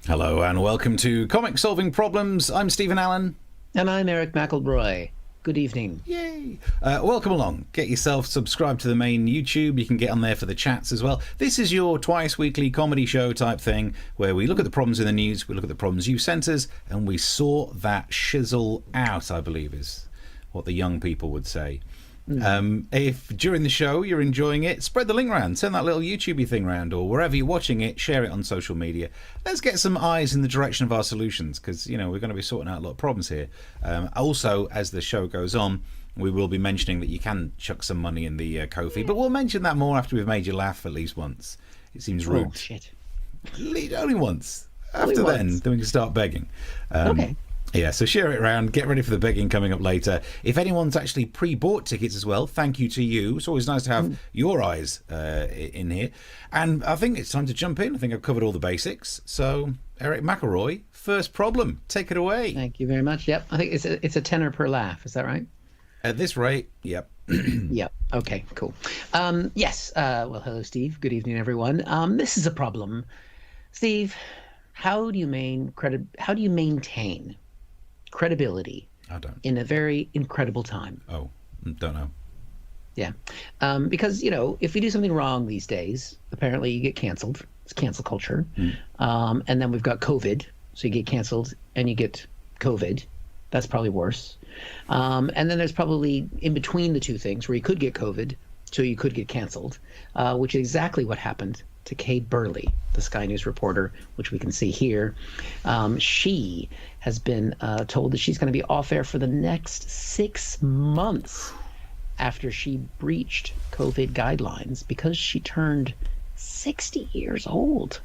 Hello and welcome to Comic Solving Problems. I'm Stephen Allen. And I'm Eric McElroy. Good evening. Yay! Welcome along. Get yourself subscribed to the main YouTube. You can get on there for the chats as well. This is your twice weekly comedy show type thing where we look at the problems in the news, we look at the problems you sent us, and we sort that shizzle out, I believe is what the young people would say. If during the show you're enjoying it, spread the link around, send that little YouTube thing around, or wherever you're watching it, share it on social media. Let's get some eyes in the direction of our solutions, because we're going to be sorting out a lot of problems here. Also, as the show goes on, we will be mentioning that you can chuck some money in the Ko-fi, but we'll mention that more after we've made you laugh at least once. It seems rude. Oh, shit. Only once. After then we can start begging. Okay. Yeah, so share it around. Get ready for the begging coming up later. If anyone's actually pre-bought tickets as well, thank you to you. It's always nice to have your eyes in here. And I think it's time to jump in. I think I've covered all the basics. So, Eric McElroy, first problem. Take it away. Thank you very much. Yep. I think it's a tenner per laugh. Is that right? At this rate, yep. Yep. Okay, cool. Yes. Well, hello, Steve. Good evening, everyone. This is a problem. Steve, how do you maintain credibility in a very incredible time? Oh, don't know. Yeah. Because, if you do something wrong these days, apparently you get canceled. It's cancel culture. And then we've got COVID. So you get canceled and you get COVID. That's probably worse. And then there's probably in between the two things where you could get COVID, so you could get canceled, which is exactly what happened to Kay Burley, the Sky News reporter, which we can see here. She has been told that she's going to be off air for the next 6 months after she breached COVID guidelines because she turned 60 years old.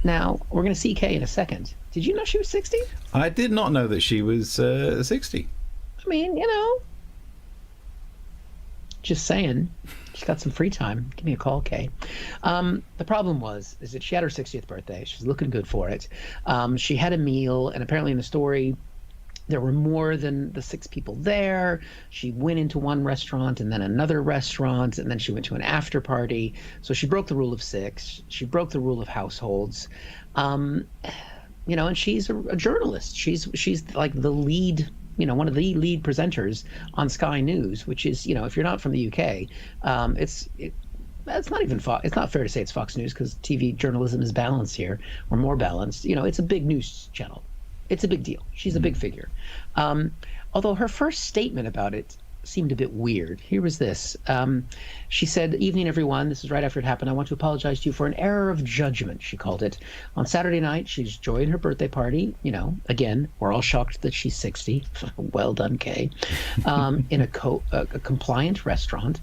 Now, we're going to see Kay in a second. Did you know she was 60? I did not know that she was 60. I mean, just saying. She's got some free time. Give me a call, Kay. The problem is that she had her 60th birthday. She's looking good for it. She had a meal, and apparently in the story, there were more than the 6 people there. She went into one restaurant and then another restaurant, and then she went to an after party. So she broke the rule of 6. She broke the rule of households. And she's a journalist. She's like the lead, one of the lead presenters on Sky News, which is, if you're not from the UK, it's not even it's not fair to say it's Fox News because TV journalism is balanced here, or more balanced. It's a big news channel. It's a big deal. She's a big figure. Although her first statement about it seemed a bit weird. Here was this. She said, "Evening, everyone. This is right after it happened. I want to apologize to you for an error of judgment," she called it. On Saturday night, she's enjoying her birthday party. Again, we're all shocked that she's 60. Well done, Kay. In a compliant restaurant,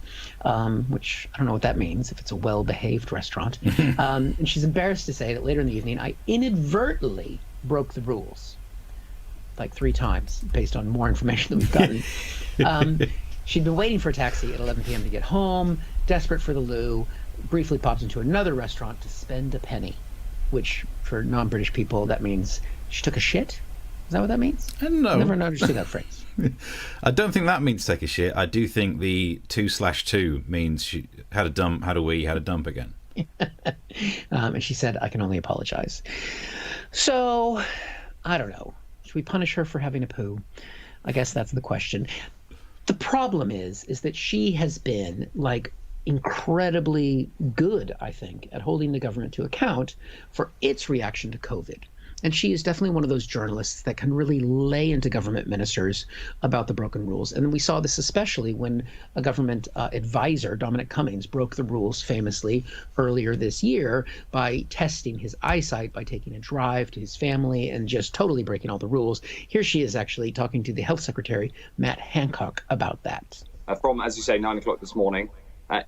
which I don't know what that means, if it's a well-behaved restaurant. And she's embarrassed to say that later in the evening, I inadvertently broke the rules. Like 3 times, based on more information that we've gotten. She'd been waiting for a taxi at 11 p.m. to get home, desperate for the loo, briefly popped into another restaurant to spend a penny, which for non-British people, that means she took a shit? Is that what that means? No. I never understood that phrase. I don't think that means take a shit. I do think the 2/2 means she had a dump, had a wee, had a dump again. And she said, I can only apologize. So, I don't know. Should we punish her for having a poo? I guess that's the question. The problem is that she has been incredibly good, I think, at holding the government to account for its reaction to COVID. And she is definitely one of those journalists that can really lay into government ministers about the broken rules. And we saw this especially when a government advisor, Dominic Cummings, broke the rules famously earlier this year by testing his eyesight, by taking a drive to his family and just totally breaking all the rules. Here she is actually talking to the Health Secretary, Matt Hancock, about that. From, as you say, 9 o'clock this morning,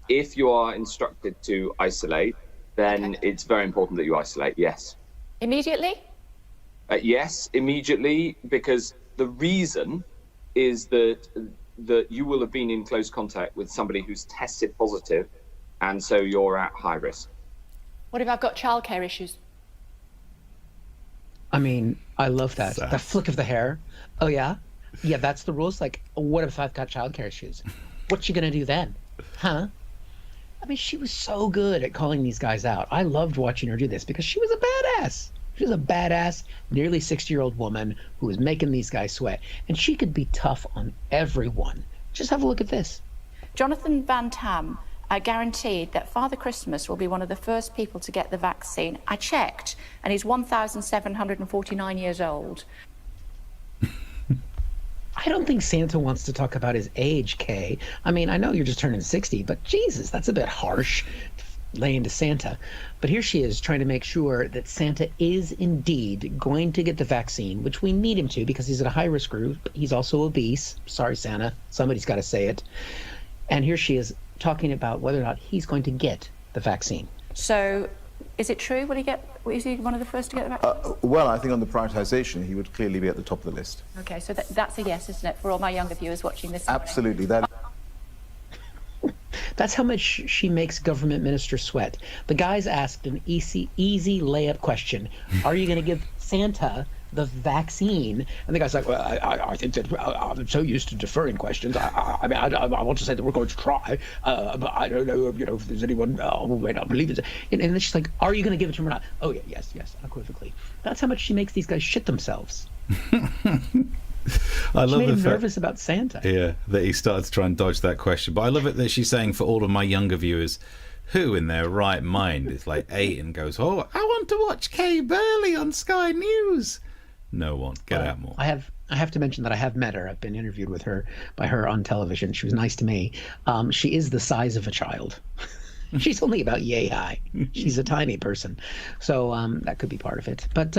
if you are instructed to isolate, then it's very important that you isolate, yes. Immediately? Yes, immediately, because the reason is that you will have been in close contact with somebody who's tested positive, and so you're at high risk. What if I've got childcare issues? I mean, I love that. That flick of the hair. Oh, yeah? Yeah, that's the rules? What if I've got childcare issues? What you gonna do then? Huh? I mean, she was so good at calling these guys out. I loved watching her do this because she was a badass. She's a badass, nearly 60-year-old woman who is making these guys sweat. And she could be tough on everyone. Just have a look at this. Jonathan Van Tam guaranteed that Father Christmas will be one of the first people to get the vaccine. I checked, and he's 1,749 years old. I don't think Santa wants to talk about his age, Kay. I mean, I know you're just turning 60, but Jesus, that's a bit harsh, laying to Santa. But here she is trying to make sure that Santa is indeed going to get the vaccine, which we need him to because he's at a high-risk group. He's also obese. Sorry, Santa. Somebody's got to say it. And here she is talking about whether or not he's going to get the vaccine. So, is it true? Is he one of the first to get the vaccine? Well, I think on the prioritisation, he would clearly be at the top of the list. Okay, so that's a yes, isn't it, for all my younger viewers watching this morning? Absolutely. That's how much she makes government ministers sweat. The guy's asked an easy layup question. Are you going to give Santa the vaccine? And the guy's like, well, I think that I'm so used to deferring questions. I mean, I want to say that we're going to try, but I don't know, if there's anyone who may not believe it. And then she's like, are you going to give it to him or not? Oh, yeah, yes, unequivocally. That's how much she makes these guys shit themselves. I love made the him fact, nervous about Santa. yeah, that he started to try and dodge that question. But I love it that she's saying for all of my younger viewers, who in their right mind is like 8 and goes, oh, I want to watch Kay Burley on Sky News. No one. Get out more. I have to mention that I have met her. I've been interviewed by her on television. She was nice to me. She is the size of a child. She's only about yay high. She's a tiny person. So that could be part of it. But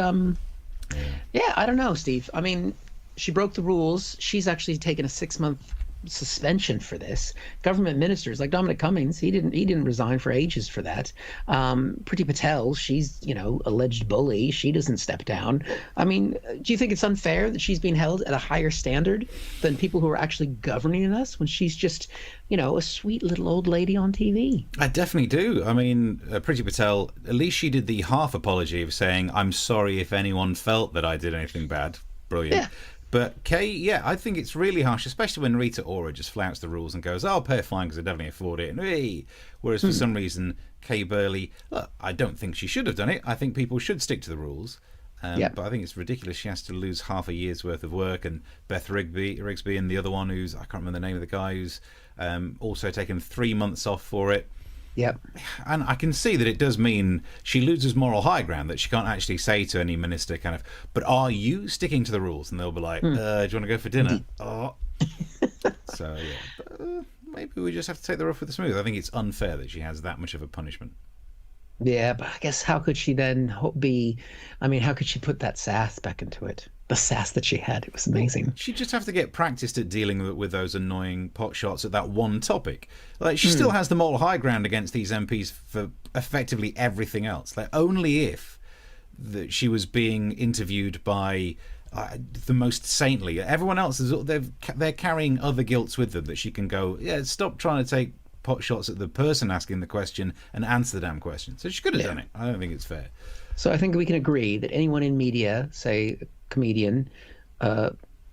yeah, I don't know, Steve. I mean, she broke the rules. She's actually taken a 6-month suspension for this. Government ministers like Dominic Cummings, he didn't resign for ages for that. Priti Patel, she's alleged bully. She doesn't step down. I mean, do you think it's unfair that she's being held at a higher standard than people who are actually governing us when she's just a sweet little old lady on TV? I definitely do. I mean, Priti Patel, at least she did the half apology of saying, I'm sorry if anyone felt that I did anything bad. Brilliant. Yeah. But Kay, yeah, I think it's really harsh, especially when Rita Ora just flouts the rules and goes, I'll pay a fine because I definitely afford it. And, hey. Whereas for some reason, Kay Burley, look, I don't think she should have done it. I think people should stick to the rules. But I think it's ridiculous she has to lose half a year's worth of work. And Beth Rigsby and the other one who's, I can't remember the name of the guy, who's also taken 3 months off for it. Yep. And I can see that it does mean she loses moral high ground, that she can't actually say to any minister kind of, but are you sticking to the rules? And they'll be like, do you want to go for dinner? Oh. So, yeah. But, maybe we just have to take the rough with the smooth. I think it's unfair that she has that much of a punishment. Yeah, but I guess how could she then how could she put that sass back into it? The sass that she had, it was amazing. She'd just have to get practiced at dealing with those annoying pot shots at that one topic. Like, she still has the moral high ground against these MPs for effectively everything else. Like, only if that she was being interviewed by the most saintly. Everyone else they're carrying other guilts with them that she can go, yeah, stop trying to take pot shots at the person asking the question and answer the damn question. So she could have done it. I don't think it's fair. So I think we can agree that anyone in media, say a comedian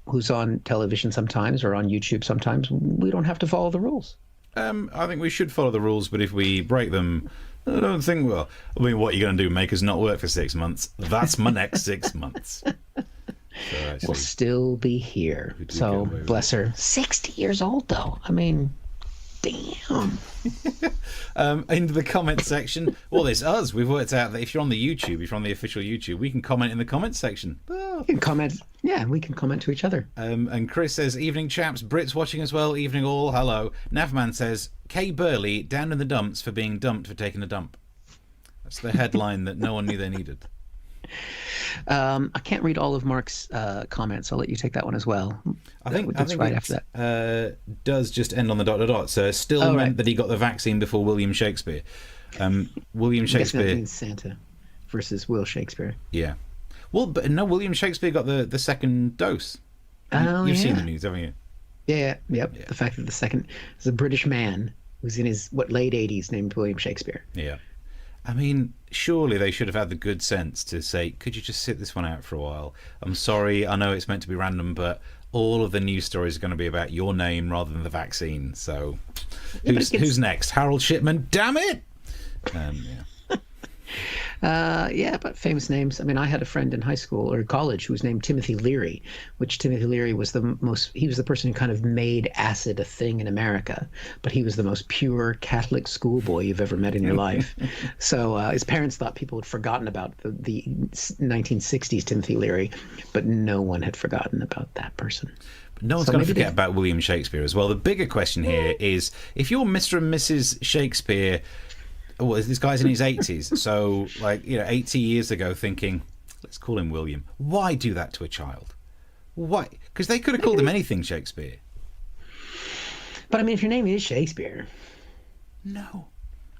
who's on television sometimes or on YouTube sometimes, we don't have to follow the rules. I think we should follow the rules, but if we break them, I don't think, what are you going to do, make us not work for 6 months? That's my next 6 months. So We'll still be here. So bless her. 60 years old, though. I mean, damn. Into the comment section. Well, there's us. We've worked out that if you're on the YouTube, if you're on the official YouTube, we can comment in the comment section. You can comment. Yeah, we can comment to each other. And Chris says, evening chaps, Brits watching as well, evening all, hello. Navman says, Kay Burley down in the dumps for being dumped for taking a dump. That's the headline that no one knew they needed. I can't read all of Mark's comments. I'll let you take that one as well. I think right after that. Does just end on the ... So still meant that he got the vaccine before William Shakespeare. William Shakespeare. That means Santa versus Will Shakespeare. Yeah. Well, but no, William Shakespeare got the second dose. You've seen the news, haven't you? Yeah. The fact that the second is a British man who's in his late 80s named William Shakespeare. Yeah. I mean, surely they should have had the good sense to say, could you just sit this one out for a while? I'm sorry, I know it's meant to be random, but all of the news stories are going to be about your name rather than the vaccine. So who's next? Harold Shipman? Damn it! Yeah. Yeah, but famous names. I mean, I had a friend in high school or college who was named Timothy Leary, which Timothy Leary was he was the person who kind of made acid a thing in America, but he was the most pure Catholic schoolboy you've ever met in your life. So his parents thought people had forgotten about the 1960s Timothy Leary, but no one had forgotten about that person. No one's going to forget about William Shakespeare as well. The bigger question here is, if you're Mr. and Mrs. Shakespeare, well, this guy's in his 80s, so 80 years ago thinking, let's call him William. Why do that to a child? Why? Because they could have called him anything Shakespeare. But I mean, if your name is Shakespeare. No.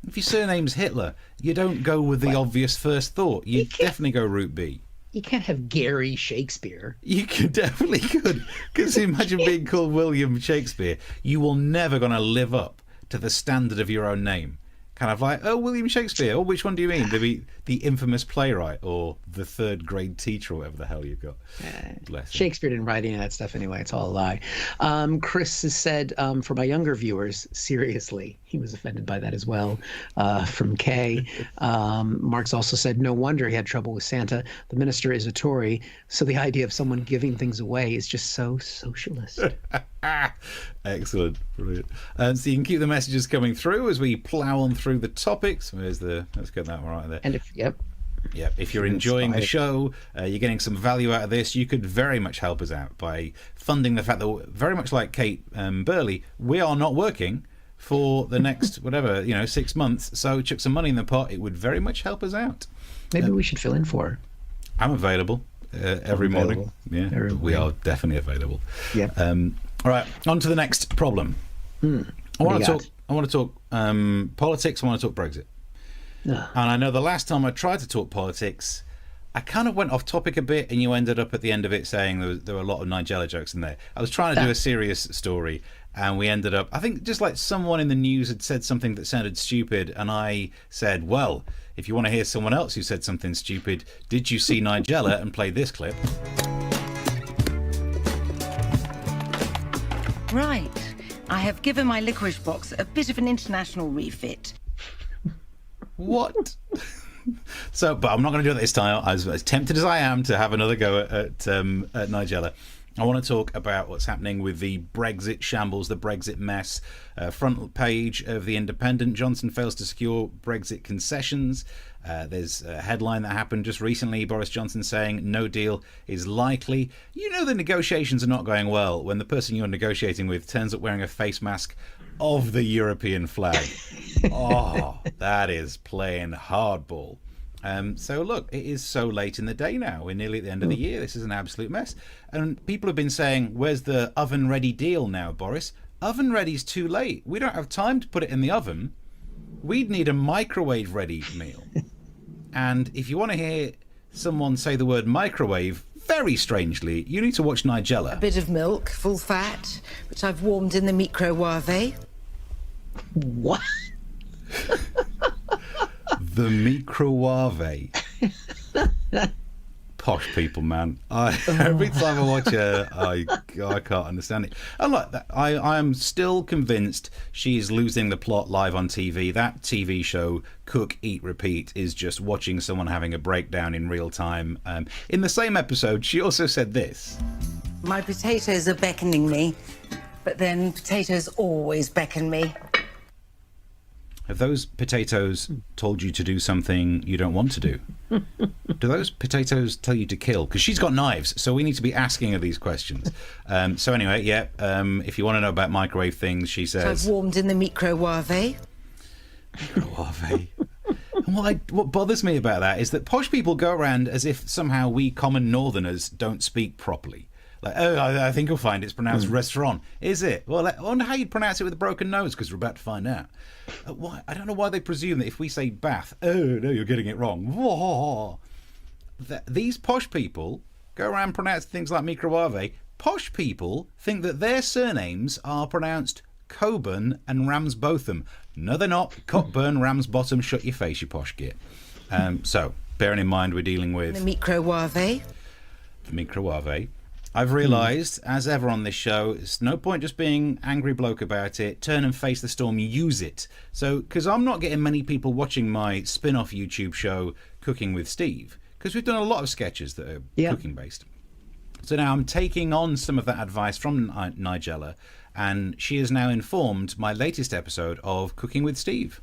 If your surname's Hitler, you don't go with the obvious first thought. You definitely go route B. You can't have Gary Shakespeare. You definitely could. Because imagine being called William Shakespeare. You will never going to live up to the standard of your own name. Kind of like, oh, William Shakespeare. Oh, which one do you mean? The infamous playwright or the third grade teacher or whatever the hell you've got. Bless Shakespeare didn't write any of that stuff anyway. It's all a lie. Chris has said, for my younger viewers, seriously, he was offended by that as well, from Kay. Mark's also said, no wonder he had trouble with Santa. The minister is a Tory, so the idea of someone giving things away is just so socialist. Excellent. Brilliant. So you can keep the messages coming through as we plough on through the topics. Let's get that right there. And if you're enjoying the show, you're getting some value out of this, you could very much help us out by funding the fact that, very much like Kate Burley, we are not working for the next 6 months, so chuck some money in the pot. It would very much help us out. Maybe we should fill in for her. I'm available every morning. Yeah, we are definitely available. Yeah. All right, on to the next problem. I want to talk politics. I want to talk Brexit. And I know the last time I tried to talk politics, I kind of went off topic a bit, and you ended up at the end of it saying there were a lot of Nigella jokes in there. I was trying to do a serious story, and we ended up, I think, just like someone in the news had said something that sounded stupid, and I said, well, if you want to hear someone else who said something stupid, did you see Nigella? And play this clip. Right. I have given my licorice box a bit of an international refit. What? But I'm not going to do it this time. As tempted as I am to have another go at Nigella, I want to talk about what's happening with the Brexit shambles, the Brexit mess. Front page of The Independent, Johnson fails to secure Brexit concessions. There's a headline that happened just recently, Boris Johnson saying no deal is likely. You know the negotiations are not going well when the person you're negotiating with turns up wearing a face mask of the European flag. Oh, that is playing hardball. So look, it is so late in the day now. We're nearly at the end of the year. This is an absolute mess. And people have been saying, where's the oven-ready deal now, Boris? Oven-ready's too late. We don't have time to put it in the oven. We'd need a microwave-ready meal. And if you want to hear someone say the word microwave, very strangely, you need to watch Nigella. A bit of milk, full fat, which I've warmed in the microwave. What? The microwave. Posh people, man. Every time I watch her, I can't understand it. And look, I am still convinced she's losing the plot live on TV. That TV show, Cook, Eat, Repeat, is just watching someone having a breakdown in real time. In the same episode, she also said this. My potatoes are beckoning me, but then potatoes always beckon me. Have those potatoes told you to do something you don't want to do? Do those potatoes tell you to kill? Because she's got knives, so we need to be asking her these questions. So anyway, if you want to know about microwave things, she says... So I've warmed in the microwave. Microwave. And what bothers me about that is that posh people go around as if somehow we common northerners don't speak properly. Like, I think you'll find it's pronounced restaurant. Is it? Well, I wonder how you'd pronounce it with a broken nose, because we're about to find out. Why? I don't know why they presume that if we say bath, oh, no, you're getting it wrong. Whoa. These posh people go around pronouncing things like microwave. Posh people think that their surnames are pronounced Coburn and Ramsbotham. No, they're not. Cockburn, Ramsbottom, shut your face, you posh git. So, bearing in mind we're dealing with... The microwave. The microwave. I've realised, as ever on this show, it's no point just being angry bloke about it. Turn and face the storm. Use it. So, because I'm not getting many people watching my spin-off YouTube show, Cooking with Steve, because we've done a lot of sketches that are cooking based. So now I'm taking on some of that advice from Nigella, and she has now informed my latest episode of Cooking with Steve.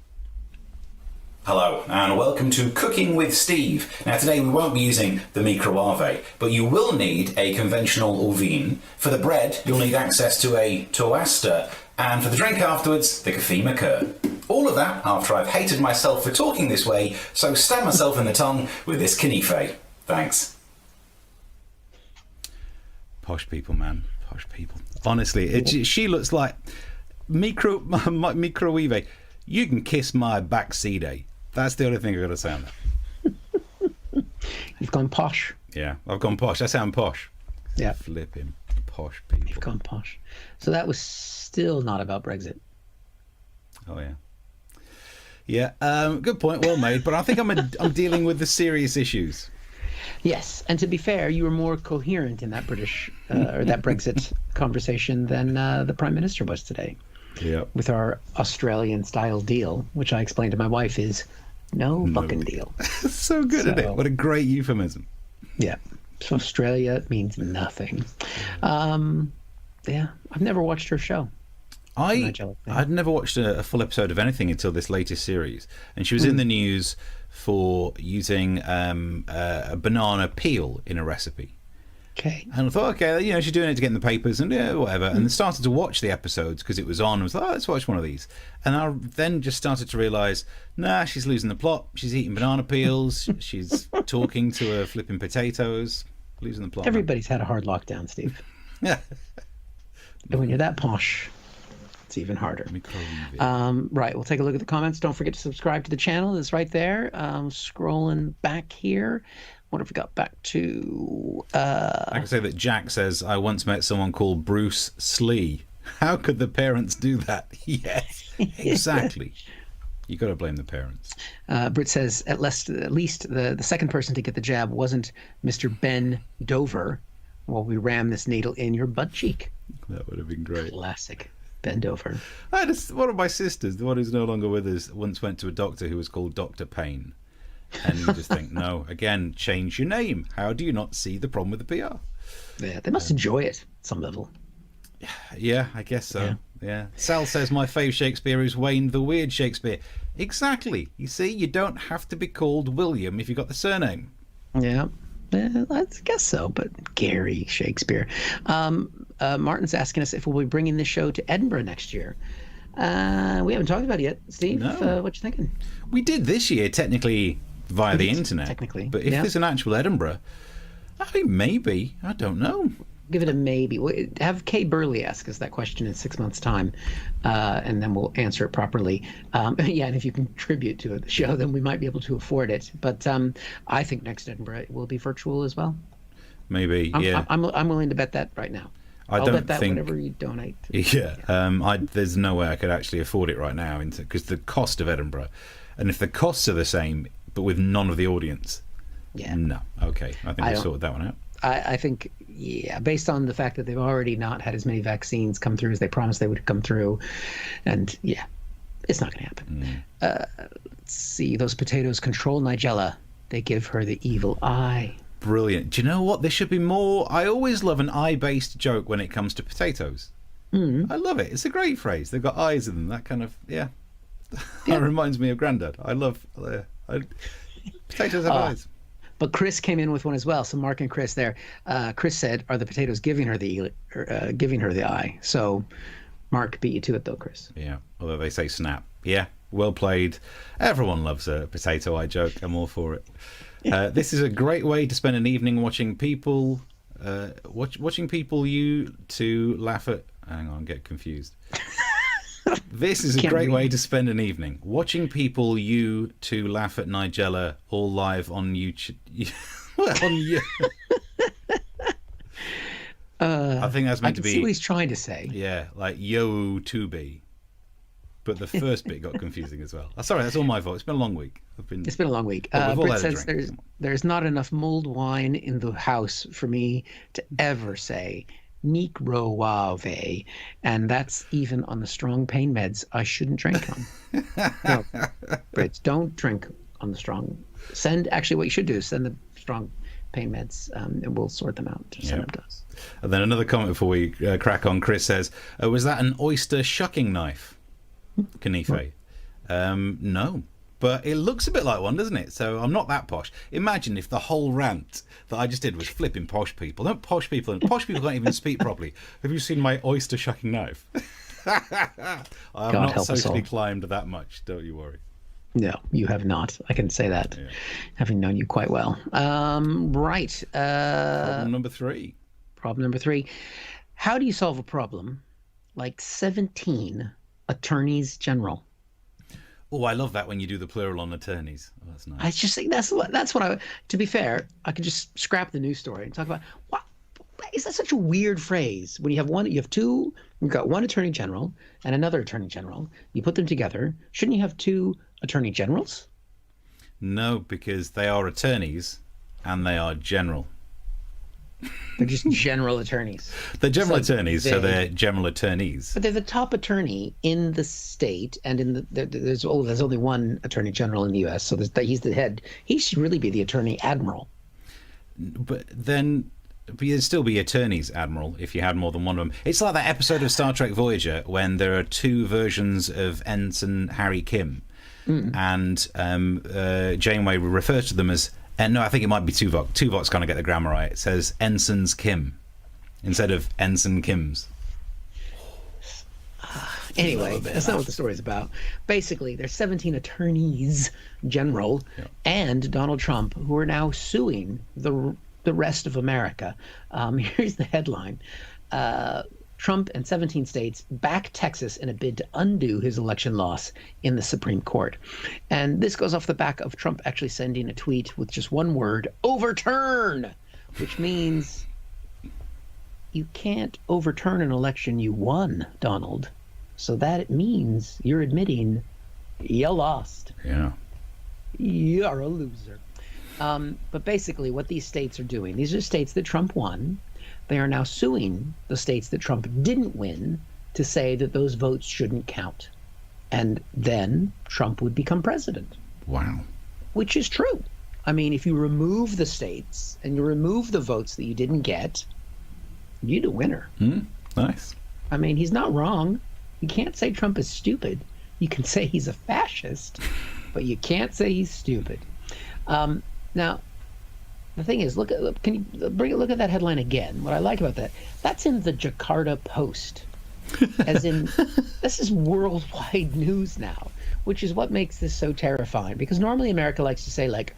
Hello and welcome to Cooking with Steve. Now today we won't be using the microwave, but you will need a conventional oven. For the bread you'll need access to a toaster, and for the drink afterwards, the café maker. All of that after I've hated myself for talking this way, so stab myself in the tongue with this knife. Thanks. Posh people, man. Posh people. Honestly, she looks like microwave. You can kiss my backseat, eh? That's the only thing I've got to say on that. You've gone posh. Yeah, I've gone posh. I sound posh. Yeah. Flipping posh people. You've gone posh. So that was still not about Brexit. Oh, yeah. Yeah, good point. Well made. But I think I'm dealing with the serious issues. Yes, and to be fair, you were more coherent in that British or that Brexit conversation than the Prime Minister was today. Yeah. With our Australian-style deal, which I explained to my wife is no fucking deal. So good at it. What a great euphemism. Yeah. So Australia means nothing. Yeah, I've never watched her show. I'd never watched a full episode of anything until this latest series, and she was in the news for using a banana peel in a recipe. Okay. And I thought, okay, you know, she's doing it to get in the papers and whatever. And then started to watch the episodes because it was on. I was like, oh, let's watch one of these. And I then just started to realise, nah, she's losing the plot. She's eating banana peels. She's talking to her flipping potatoes. Losing the plot. Everybody's had a hard lockdown, Steve. Yeah. And when you're that posh, it's even harder. Right, we'll take a look at the comments. Don't forget to subscribe to the channel. It's right there. Scrolling back here. What have we got back to? I can say that Jack says, I once met someone called Bruce Slee. How could the parents do that? Yes, exactly. You got to blame the parents. Britt says, at least the second person to get the jab wasn't Mr. Ben Dover while we ram this needle in your butt cheek. That would have been great. Classic. Ben Dover. One of my sisters, the one who's no longer with us, once went to a doctor who was called Dr. Payne. And you just think, no, again, change your name. How do you not see the problem with the PR? Yeah, they must enjoy it at some level. Yeah, I guess so. Yeah. Sal says my fave Shakespeare is Wayne the Weird Shakespeare. Exactly. You see, you don't have to be called William if you got the surname. Yeah. I guess so, but Gary Shakespeare. Martin's asking us if we'll be bringing this show to Edinburgh next year. We haven't talked about it yet. Steve, no. What you thinking? We did this year, technically, via the internet. Technically. But if there's an actual Edinburgh, I think maybe. I don't know. Give it a maybe. Have Kay Burley ask us that question in 6 months' time, and then we'll answer it properly. Yeah, and if you contribute to the show, then we might be able to afford it. But I think next Edinburgh will be virtual as well. Maybe, yeah. I'm willing to bet that right now. I'll bet that whatever you donate. Yeah, there's no way I could actually afford it right now, because the cost of Edinburgh, and if the costs are the same but with none of the audience, no. Okay, I think we sorted that one out. I think, based on the fact that they've already not had as many vaccines come through as they promised they would come through, and it's not going to happen. Let's see, those potatoes control Nigella. They give her the evil eye. Brilliant. Do you know what? There should be more. I always love an eye-based joke when it comes to potatoes. I love it. It's a great phrase. They've got eyes in them. That kind of, That reminds me of Grandad. I love potatoes have eyes. But Chris came in with one as well. So Mark and Chris there. Chris said, "Are the potatoes giving her the eye?" So Mark beat you to it though, Chris. Yeah. Although they say snap. Yeah. Well played. Everyone loves a potato eye joke. I'm all for it. This is a great way to spend an evening watching people watching people you to laugh at. Hang on, get confused. This is a great way to spend an evening watching people you to laugh at Nigella all live on YouTube. I think that's meant to be. See what he's trying to say. Yeah, like yo to be. But the first bit got confusing as well. Sorry, that's all my fault. It's been a long week. It's been a long week. But we've all Britt had a says drink. there's not enough mulled wine in the house for me to ever say microwave, and that's even on the strong pain meds I shouldn't drink on. No, Brits, don't drink on the strong. Actually, what you should do is send the strong pain meds, and we'll sort them out. Send them to us. And then another comment before we crack on. Chris says, was that an oyster shucking knife? Kanife. No. But it looks a bit like one, doesn't it? So I'm not that posh. Imagine if the whole rant that I just did was flipping posh people. Don't posh people, and posh people can't even speak properly. Have you seen my oyster shucking knife? I have not socially climbed that much, don't you worry. No, you have not. I can say that, having known you quite well. Right. Problem number 3. Problem number 3. How do you solve a problem like 17 attorneys general? Oh, I love that when you do the plural on attorneys. Oh, that's nice. I just think that's what I. To be fair, I could just scrap the news story and talk about what is that such a weird phrase when you have one, you have two, you've got one attorney general and another attorney general. You put them together. Shouldn't you have 2 attorney generals? No, because they are attorneys and they are general. They're just general attorneys. They're general attorneys, so they're general attorneys. But they're the top attorney in the state, and in there's only one attorney general in the U.S., so he's the head. He should really be the attorney admiral. But you'd still be attorneys admiral if you had more than one of them. It's like that episode of Star Trek Voyager when there are 2 versions of Ensign Harry Kim, and Janeway refers to them as. No, I think it might be Tuvok. Tuvok's kind of get the grammar right. It says Ensign's Kim instead of Ensign Kim's. Anyway, that's not what the story's about. Basically, there's 17 attorneys general and Donald Trump who are now suing the rest of America. Here's the headline. Trump and 17 states back Texas in a bid to undo his election loss in the Supreme Court. And this goes off the back of Trump actually sending a tweet with just one word, overturn, which means you can't overturn an election you won, Donald. So that means you're admitting you lost. Yeah. You're a loser. But basically what these states are doing, these are states that Trump won. They are now suing the states that Trump didn't win to say that those votes shouldn't count. And then Trump would become president. Wow. Which is true. I mean, if you remove the states and you remove the votes that you didn't get, you're the winner. Nice. I mean, he's not wrong. You can't say Trump is stupid. You can say he's a fascist, but you can't say he's stupid. Now, the thing is, look at that headline again. What I like about that's in the Jakarta Post. As in, this is worldwide news now, which is what makes this so terrifying. Because normally America likes to say, like,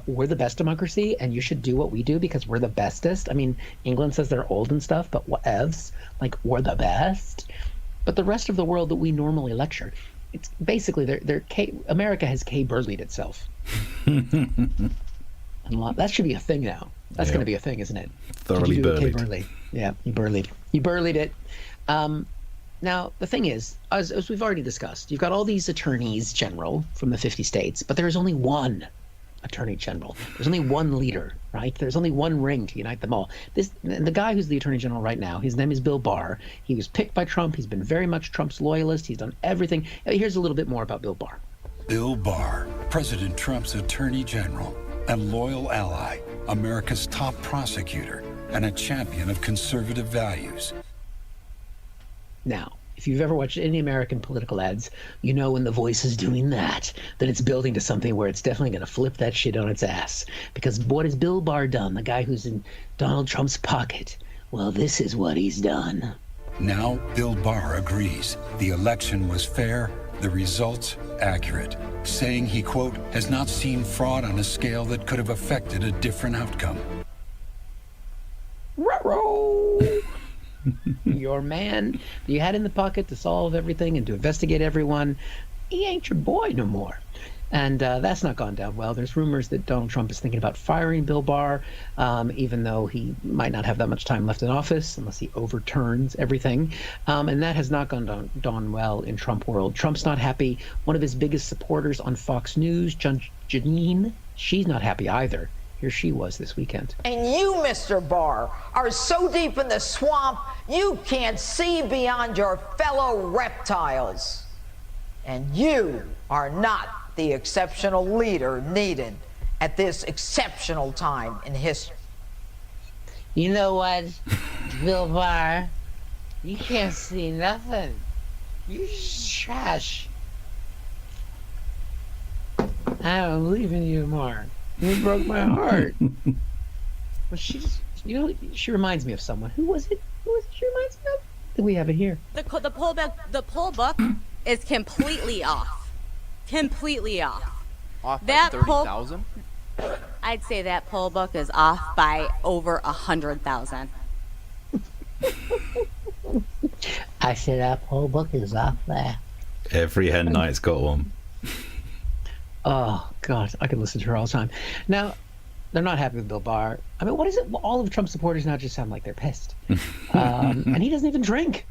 we're the best democracy and you should do what we do because we're the bestest. I mean, England says they're old and stuff, but whatevs. Like, we're the best. But the rest of the world that we normally lecture, it's basically America has K-Burleyed itself. That should be a thing now. That's going to be a thing, isn't it? Thoroughly burleyed. Yeah, you burleyed. You burleyed it. Now, the thing is, as we've already discussed, you've got all these attorneys general from the 50 states, but there is only one attorney general. There's only one leader, right? There's only one ring to unite them all. The guy who's the attorney general right now, his name is Bill Barr. He was picked by Trump. He's been very much Trump's loyalist. He's done everything. Here's a little bit more about Bill Barr. Bill Barr, President Trump's attorney general and loyal ally, America's top prosecutor, and a champion of conservative values. Now, if you've ever watched any American political ads, you know when the voice is doing that it's building to something where it's definitely going to flip that shit on its ass. Because what has Bill Barr done, the guy who's in Donald Trump's pocket? Well, this is what he's done. Now, Bill Barr agrees the election was fair, the results accurate, saying he, quote, has not seen fraud on a scale that could have affected a different outcome. Ruh-roh! Your man that you had in the pocket to solve everything and to investigate everyone he ain't your boy no more. And that's not gone down well. There's rumors that Donald Trump is thinking about firing Bill Barr, even though he might not have that much time left in office unless he overturns everything. And that has not gone down well in Trump world. Trump's not happy. One of his biggest supporters on Fox News, Janine, she's not happy either. Here she was this weekend. And you, Mr. Barr, are so deep in the swamp, you can't see beyond your fellow reptiles. And you are not the exceptional leader needed at this exceptional time in history. You know what, Bill Barr? You can't see nothing. You trash. I don't believe in you more. You broke my heart. Well, she's, she reminds me of someone. Who was it? She reminds me of? I think we have it here. The poll book is completely off. Completely off. Off that 30,000? I'd say that poll book is off by over 100,000. I say that poll book is off there. Every hen night's got one. Oh, God, I could listen to her all the time. Now, they're not happy with Bill Barr. I mean, what is it? All of Trump's supporters now just sound like they're pissed. And he doesn't even drink.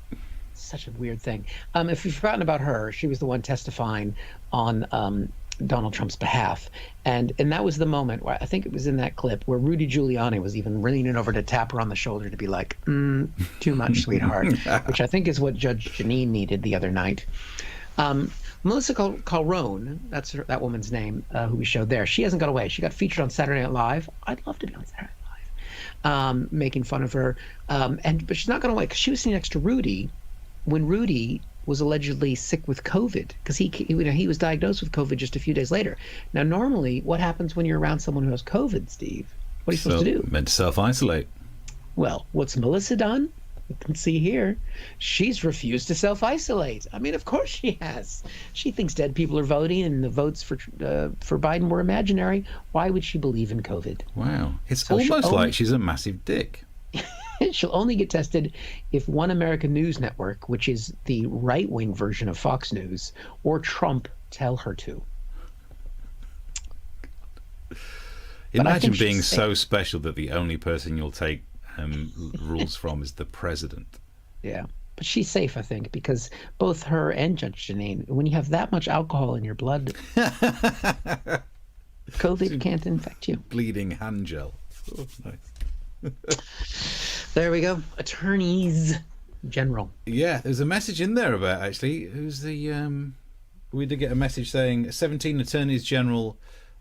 Such a weird thing. If you've forgotten about her, she was the one testifying on Donald Trump's behalf. And that was the moment where I think it was in that clip where Rudy Giuliani was even leaning over to tap her on the shoulder to be like, too much, sweetheart, which I think is what Judge Janine needed the other night. Melissa Calrone, that's that woman's name, who we showed there. She hasn't got away. She got featured on Saturday Night Live. I'd love to be on Saturday Night Live, making fun of her. But she's not gone away because she was sitting next to Rudy when Rudy was allegedly sick with COVID, because he was diagnosed with COVID just a few days later. Now, normally, what happens when you're around someone who has COVID, Steve? What are you supposed to do? Meant to self-isolate. Well, what's Melissa done? You can see here, she's refused to self-isolate. I mean, of course she has. She thinks dead people are voting and the votes for Biden were imaginary. Why would she believe in COVID? Wow. It's almost like she's a massive dick. She'll only get tested if One American News Network, which is the right-wing version of Fox News, or Trump tell her to. Imagine being so special that the only person you'll take rules from is the president. Yeah, but she's safe, I think, because both her and Judge Janine, when you have that much alcohol in your blood, COVID can't infect you. Bleeding hand gel. Oh, nice. There we go. Attorneys General. Yeah, there's a message in there about actually who's the we did get a message saying 17 attorneys general.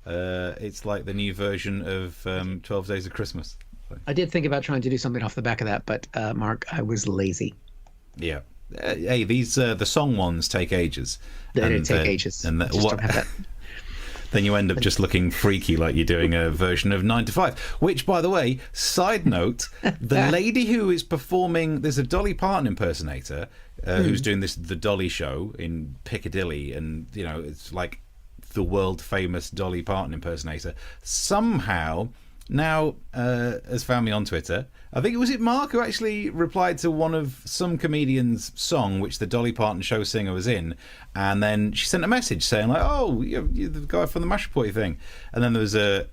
It's like the new version of 12 Days of Christmas. So. I did think about trying to do something off the back of that, but Mark, I was lazy. Yeah. Hey, these the song ones take ages. They take ages. And don't have that. Then you end up just looking freaky, like you're doing a version of 9 to 5. Which, by the way, side note, the lady who is performing, there's a Dolly Parton impersonator who's doing the Dolly show in Piccadilly, and it's like the world famous Dolly Parton impersonator. Somehow now has found me on Twitter. I think it Mark who actually replied to some comedian's song which the Dolly Parton show singer was in, and then she sent a message saying like, "Oh, you're the guy from the Mash Boy thing," and then there was a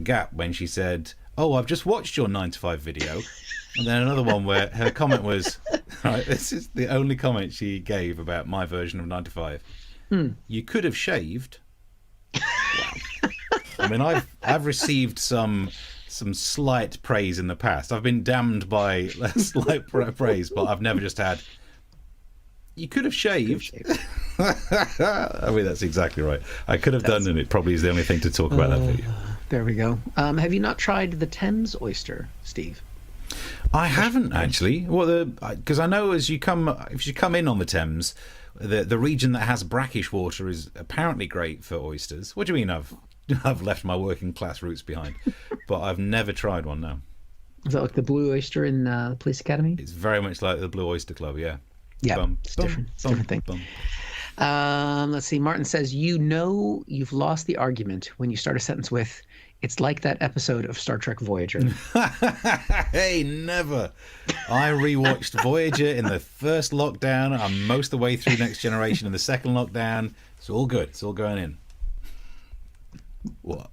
gap when she said, "Oh, I've just watched your 9 to 5 video," and then another one where her comment was, right, this is the only comment she gave about my version of 9 to 5. You could have shaved. Wow. I mean, I've received some slight praise in the past. I've been damned by slight praise, but I've never just had. You could have shaved. I mean, that's exactly right. I could have done, and it probably is the only thing to talk about that video. There we go. Have you not tried the Thames oyster, Steve? I haven't actually. Well, because I know if you come in on the Thames, the region that has brackish water is apparently great for oysters. What do you mean? I've left my working class roots behind, but I've never tried one now. Is that like the Blue Oyster in the Police Academy? It's very much like the Blue Oyster Club, yeah. Yeah, it's different. It's a different thing. Let's see. Martin says, you've lost the argument when you start a sentence with, It's like that episode of Star Trek Voyager. Hey, never. I rewatched Voyager in the first lockdown. I'm most of the way through Next Generation in the second lockdown. It's all good. It's all going in. What?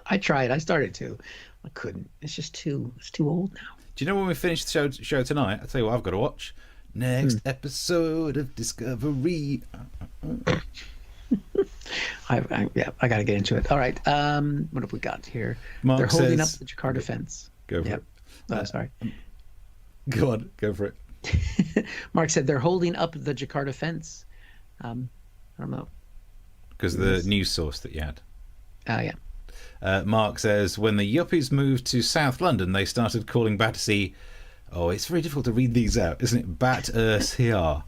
I tried. I started to. I couldn't. It's just it's too old now. Do you know when we finish the show tonight? I'll tell you what I've got to watch. Next episode of Discovery. I got to get into it. All right. What have we got here? Mark They're holding up says- the Jakarta fence. Go for it. Oh, sorry. Go on, go for it. Mark said they're holding up the Jakarta fence. I don't know. Because the news source that you had. Oh, yeah. Mark says, when the yuppies moved to South London, they started calling Battersea... Oh, it's very difficult to read these out, isn't it? Battersea.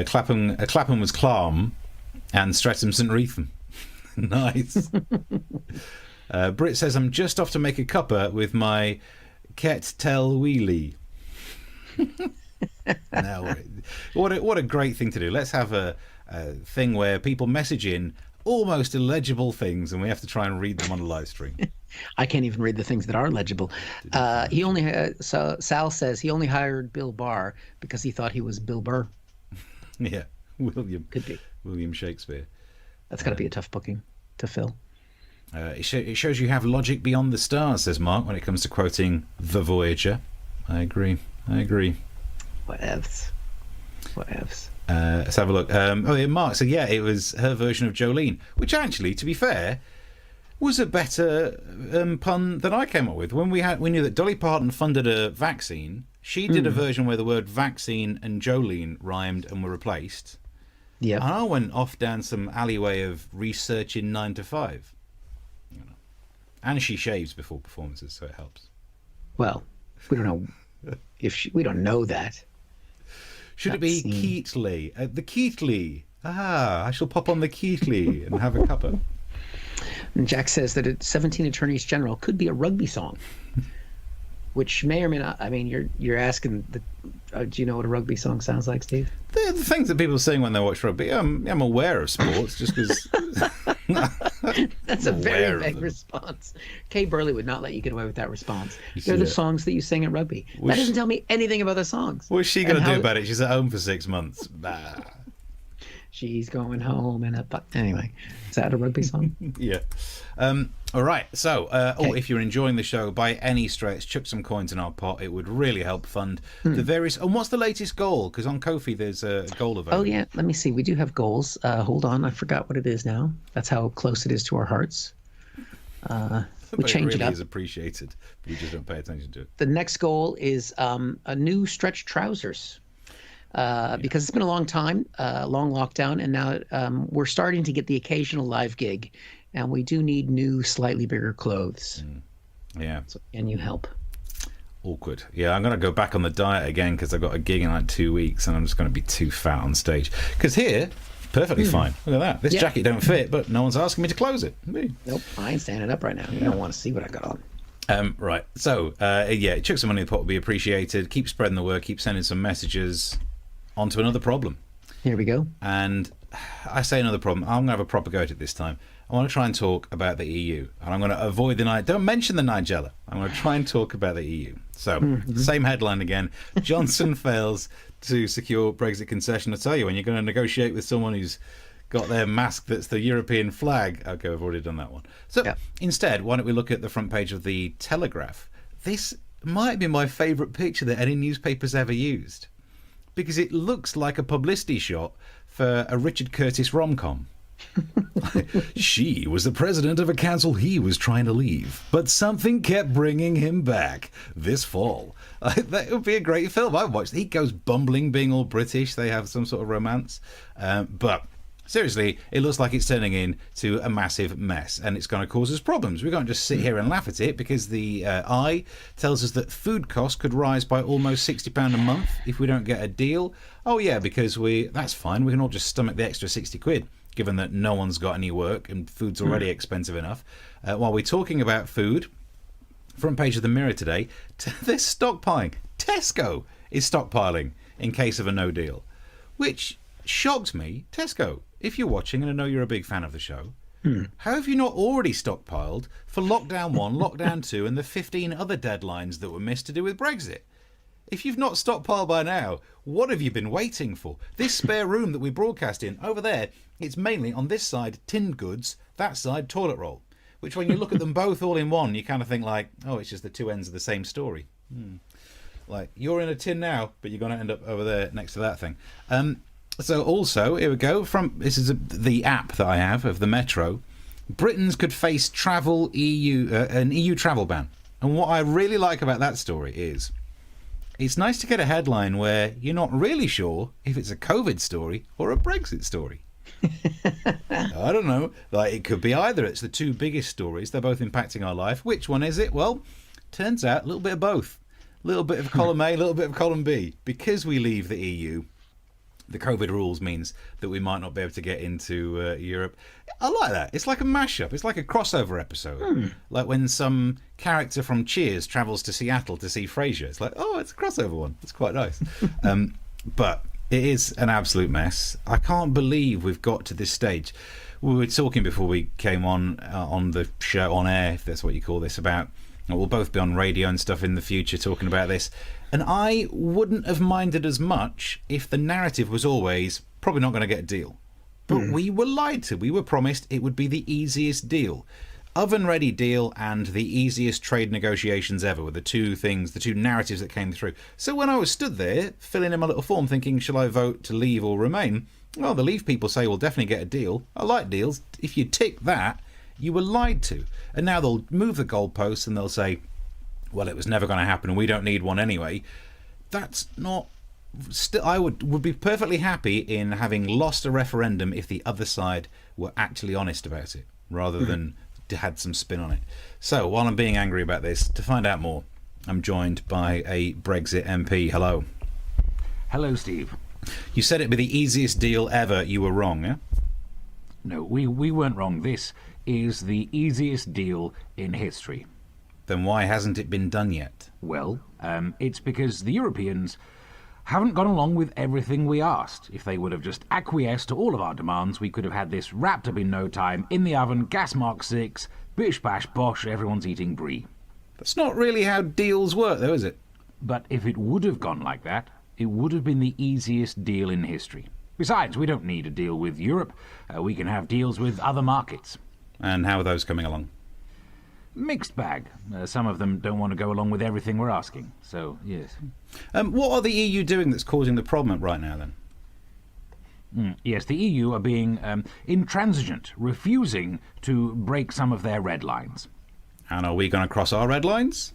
Clapham was Clam, and Streatham St. Wreatham. Nice. Britt says, I'm just off to make a cuppa with my Ket Tel Wheelie. Now, what a great thing to do. Let's have a thing where people message in almost illegible things, and we have to try and read them on a live stream. I can't even read the things that are legible. Sal says he only hired Bill Barr because he thought he was Bill Burr. Yeah, Could be William Shakespeare. That's got to be a tough booking to fill. It shows you have logic beyond the stars, says Mark, when it comes to quoting The Voyager. I agree. Whatevs. Let's have a look. Mark said, yeah, it was her version of Jolene, which actually, to be fair, was a better pun than I came up with. When we knew that Dolly Parton funded a vaccine, she did a version where the word vaccine and Jolene rhymed and were replaced. Yeah. And I went off down some alleyway of researching 9 to 5. And she shaves before performances, so it helps. Well, we don't know we don't know that. Should it be Keatley? The Keatley. I shall pop on the Keatley and have a cuppa. And Jack says that 17 Attorneys General could be a rugby song, which may or may not. I mean, you're asking. Do you know what a rugby song sounds like, Steve? The things that people sing when they watch rugby. I'm aware of sports, just because. That's a very vague response. Kay Burley would not let you get away with that response. They're the songs that you sing at rugby. That doesn't tell me anything about the songs. What's she going to do about it? She's at home for 6 months. She's going home in a... Anyway, is that a rugby song? Yeah. All right. So, if you're enjoying the show, by any stretch, chuck some coins in our pot. It would really help fund the various... And what's the latest goal? Because on Ko-fi, there's a goal available. Oh, yeah. Let me see. We do have goals. Hold on. I forgot what it is now. That's how close it is to our hearts. We change it up. It is appreciated. We just don't pay attention to it. The next goal is a new stretch trousers. Because it's been a long time, long lockdown, and now we're starting to get the occasional live gig, and we do need new, slightly bigger clothes. Yeah. So, can you help? Awkward. Yeah, I'm going to go back on the diet again because I've got a gig in like 2 weeks, and I'm just going to be too fat on stage. Because here, perfectly fine. Look at that. This jacket don't fit, but no one's asking me to close it. Nope, I ain't standing up right now. You don't want to see what I got on. Right. So, chuck some money in the pot would be appreciated. Keep spreading the word. Keep sending some messages. On to another problem. Here we go. And I say another problem. I'm going to have a proper go at it this time. I want to try and talk about the EU. And I'm going to avoid don't mention the Nigella. I'm going to try and talk about the EU. So, same headline again. Johnson fails to secure Brexit concession. I tell you, when you're going to negotiate with someone who's got their mask that's the European flag. Okay, I've already done that one. So, instead, why don't we look at the front page of the Telegraph? This might be my favourite picture that any newspaper's ever used. Because it looks like a publicity shot for a Richard Curtis rom-com. She was the president of a council he was trying to leave, but something kept bringing him back this fall. That would be a great film. I watched. He goes bumbling, being all British. They have some sort of romance. But seriously, it looks like it's turning into a massive mess, and it's going to cause us problems. We can't just sit here and laugh at it, because the Eye tells us that food costs could rise by almost £60 a month if we don't get a deal. Oh yeah, because that's fine. We can all just stomach the extra 60 quid, given that no one's got any work and food's already expensive enough. While we're talking about food, front page of the Mirror today, they're stockpiling. Tesco is stockpiling in case of a no deal, which shocked me. Tesco, if you're watching, and I know you're a big fan of the show, How have you not already stockpiled for lockdown 1, lockdown 2, and the 15 other deadlines that were missed to do with Brexit? If you've not stockpiled by now, what have you been waiting for? This spare room that we broadcast in, over there, it's mainly on this side tinned goods, that side toilet roll. Which when you look at them both all in one, you kind of think like, oh, it's just the two ends of the same story. Like, you're in a tin now, but you're going to end up over there next to that thing. So also, here we go, this is the app that I have of the Metro. Britons could face an EU travel ban. And what I really like about that story is, it's nice to get a headline where you're not really sure if it's a COVID story or a Brexit story. I don't know. Like, it could be either. It's the two biggest stories. They're both impacting our life. Which one is it? Well, turns out a little bit of both. A little bit of column A, a little bit of column B. Because we leave the EU, the COVID rules means that we might not be able to get into Europe. I like that. It's like a mashup. It's like a crossover episode. Like when some character from Cheers travels to Seattle to see Frasier. It's like, oh, it's a crossover one. It's quite nice. But it is an absolute mess. I can't believe we've got to this stage. We were talking before we came on the show, on air, if that's what you call this, about we'll both be on radio and stuff in the future talking about this. And I wouldn't have minded as much if the narrative was always probably not going to get a deal. But we were lied to. We were promised it would be the easiest deal. Oven-ready deal and the easiest trade negotiations ever were the two narratives that came through. So when I was stood there, filling in my little form, thinking, shall I vote to leave or remain? Well, the Leave people say we'll definitely get a deal. I like deals. If you tick that, you were lied to. And now they'll move the goalposts and they'll say, well, it was never going to happen and we don't need one anyway. That's not... Still, I would be perfectly happy in having lost a referendum if the other side were actually honest about it, rather than had some spin on it. So, while I'm being angry about this, to find out more, I'm joined by a Brexit MP. Hello. Hello, Steve. You said it'd be the easiest deal ever. You were wrong, yeah? No, we weren't wrong. This is the easiest deal in history. Then why hasn't it been done yet? Well, it's because the Europeans haven't gone along with everything we asked. If they would have just acquiesced to all of our demands, we could have had this wrapped up in no time, in the oven, gas mark 6, bish bash bosh, everyone's eating brie. That's not really how deals work, though, is it? But if it would have gone like that, it would have been the easiest deal in history. Besides, we don't need a deal with Europe. We can have deals with other markets. And how are those coming along? Mixed bag. Some of them don't want to go along with everything we're asking. So, yes. What are the EU doing that's causing the problem right now, then? Yes, the EU are being intransigent, refusing to break some of their red lines. And are we going to cross our red lines?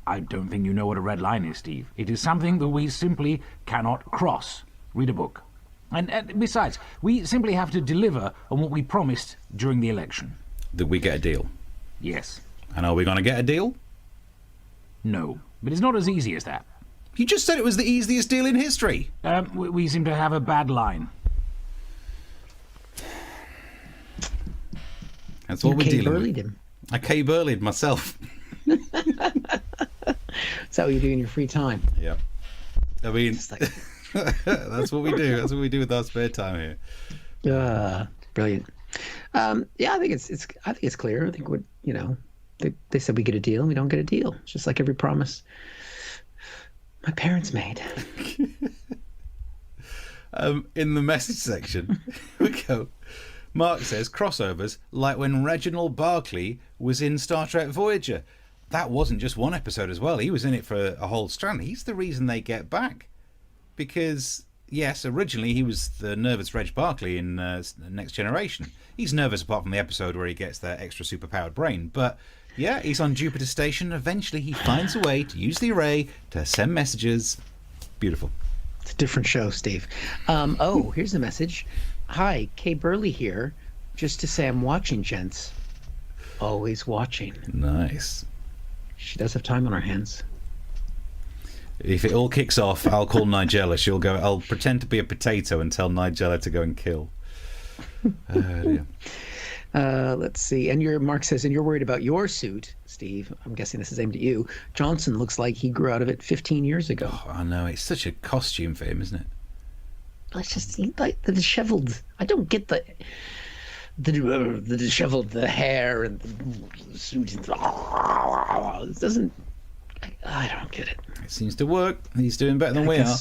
I don't think you know what a red line is, Steve. It is something that we simply cannot cross. Read a book. And besides, we simply have to deliver on what we promised during the election. That we get a deal? Yes. And are we going to get a deal? No, but it's not as easy as that. You just said it was the easiest deal in history. We seem to have a bad line. That's what we're dealing with. Him. I K-Burley'd myself. Is that what you do in your free time? Yeah. I mean, that's what we do. That's what we do with our spare time here. Brilliant. Yeah, I think it's clear. I think they said we get a deal and we don't get a deal. It's just like every promise my parents made. In the message section, we go. Mark says crossovers like when Reginald Barclay was in Star Trek Voyager. That wasn't just one episode as well. He was in it for a whole strand. He's the reason they get back. Because, yes, originally he was the nervous Reg Barclay in Next Generation. He's nervous apart from the episode where he gets that extra superpowered brain. But, yeah, he's on Jupiter Station. Eventually he finds a way to use the array to send messages. Beautiful. It's a different show, Steve. Here's the message. Hi, Kay Burley here. Just to say I'm watching, gents. Always watching. Nice. She does have time on her hands. If it all kicks off, I'll call Nigella. She'll go. I'll pretend to be a potato and tell Nigella to go and kill. Dear. Let's see. And Mark says, and you're worried about your suit, Steve. I'm guessing this is aimed at you. Johnson looks like he grew out of it 15 years ago. Oh, I know. It's such a costume for him, isn't it? It's just like the disheveled. I don't get the. the disheveled, the hair and the suit. It doesn't. I don't get it. It seems to work. He's doing better than we are.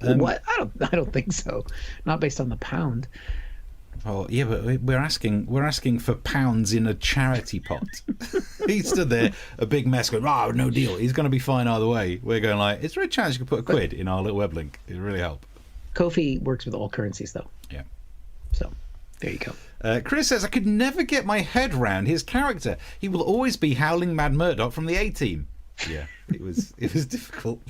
What? I don't think so. Not based on the pound. Oh yeah, but we're asking for pounds in a charity pot. He stood there, a big mess, going, "Oh, no deal. He's going to be fine either way." We're going like, "Is there a chance you could put a quid in our little web link? It'd really help." Kofi works with all currencies, though. Yeah. So there you go. Chris says, "I could never get my head round his character. He will always be Howling Mad Murdoch from the A-Team." Yeah, it was difficult.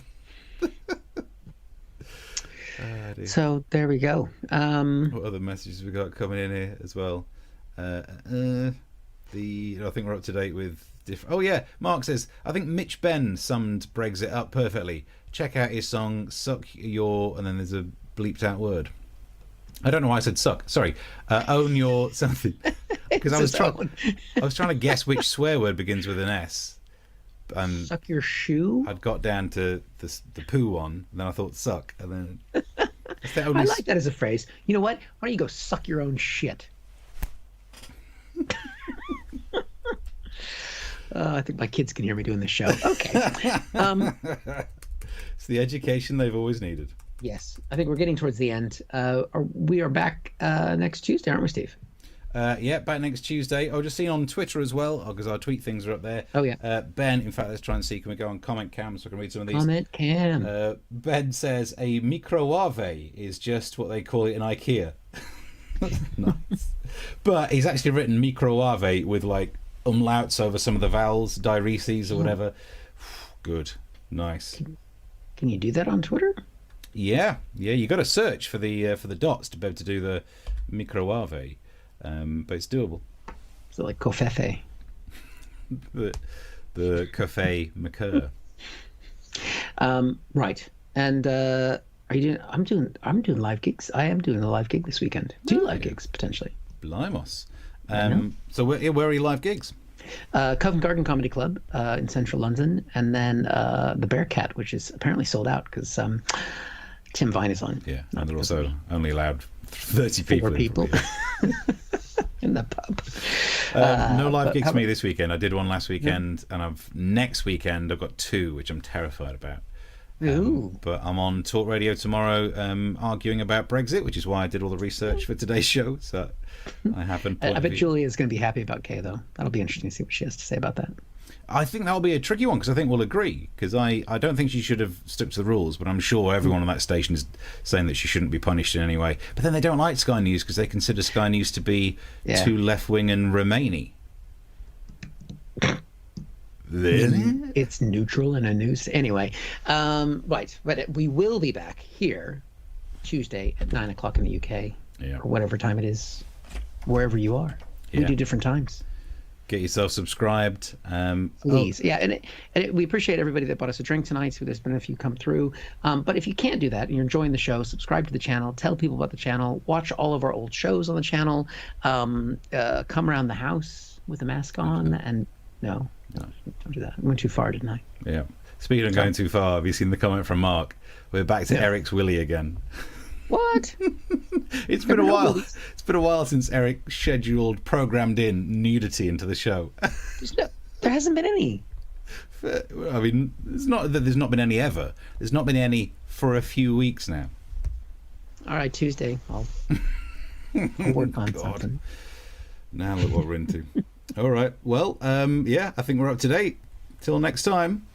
So there we go. What other messages we got coming in here as well? I think we're up to date with Oh yeah, Mark says, "I think Mitch Benn summed Brexit up perfectly. Check out his song Suck Your," and then there's a bleeped out word. I don't know why I said suck. Sorry, own your something, because I was trying to guess which swear word begins with an S. Suck your shoe. I'd got down to the poo one, and then I thought suck, and then I like that as a phrase. You know what? Why don't you go suck your own shit? I think my kids can hear me doing this show. Okay. It's the education they've always needed. Yes, I think we're getting towards the end. We are back next Tuesday, aren't we, Steve? Yeah, back next Tuesday. I've just seen on Twitter as well, because our tweet things are up there. Oh, yeah. Ben, in fact, let's try and see. Can we go on Comment Cam so I can read some of these? Comment Cam. Ben says a microwave is just what they call it in IKEA. Nice. But he's actually written microwave with like umlauts over some of the vowels, direses or whatever. Good. Nice. Can you do that on Twitter? Yeah. You got to search for the dots to be able to do the microwave. But it's doable. So like covfefe. the cafe McCur. Right. And are you doing? I'm doing live gigs. I am doing a live gig this weekend. Two live gigs potentially. Blimos. So where are your live gigs? Covent Garden Comedy Club in central London, and then the Bearcat, which is apparently sold out because Tim Vine is on. Yeah, and they're also only allowed 30 people. 4 people. In the pub. No live gigs for me this weekend. I did one last weekend, and next weekend I've got 2, which I'm terrified about. But I'm on Talk Radio tomorrow arguing about Brexit, which is why I did all the research for today's show. So I haven't. I bet Julia is going to be happy about Kay, though. That'll be interesting to see what she has to say about that. I think that'll be a tricky one, because I think we'll agree, because I don't think she should have stuck to the rules, but I'm sure everyone on that station is saying that she shouldn't be punished in any way. But then they don't like Sky News because they consider Sky News to be too left-wing and Remainy. It's neutral and a noose. Anyway, right. But we will be back here Tuesday at 9 o'clock in the UK, or whatever time it is, wherever you are. We do different times. Get yourself subscribed. Please. And we appreciate everybody that bought us a drink tonight. So there's been a few come through. But if you can't do that and you're enjoying the show, subscribe to the channel, tell people about the channel, watch all of our old shows on the channel, come around the house with a mask on. And no, don't do that. I went too far, didn't I? Yeah. Speaking of going too far, have you seen the comment from Mark? We're back to Eric's Willy again. What? It's been a while. It's been a while since Eric programmed in nudity into the show. There hasn't been any. I mean, it's not that there's not been any ever. There's not been any for a few weeks now. All right, Tuesday. I'll work on something. Now look what we're into. All right. Well, I think we're up to date. Till next time.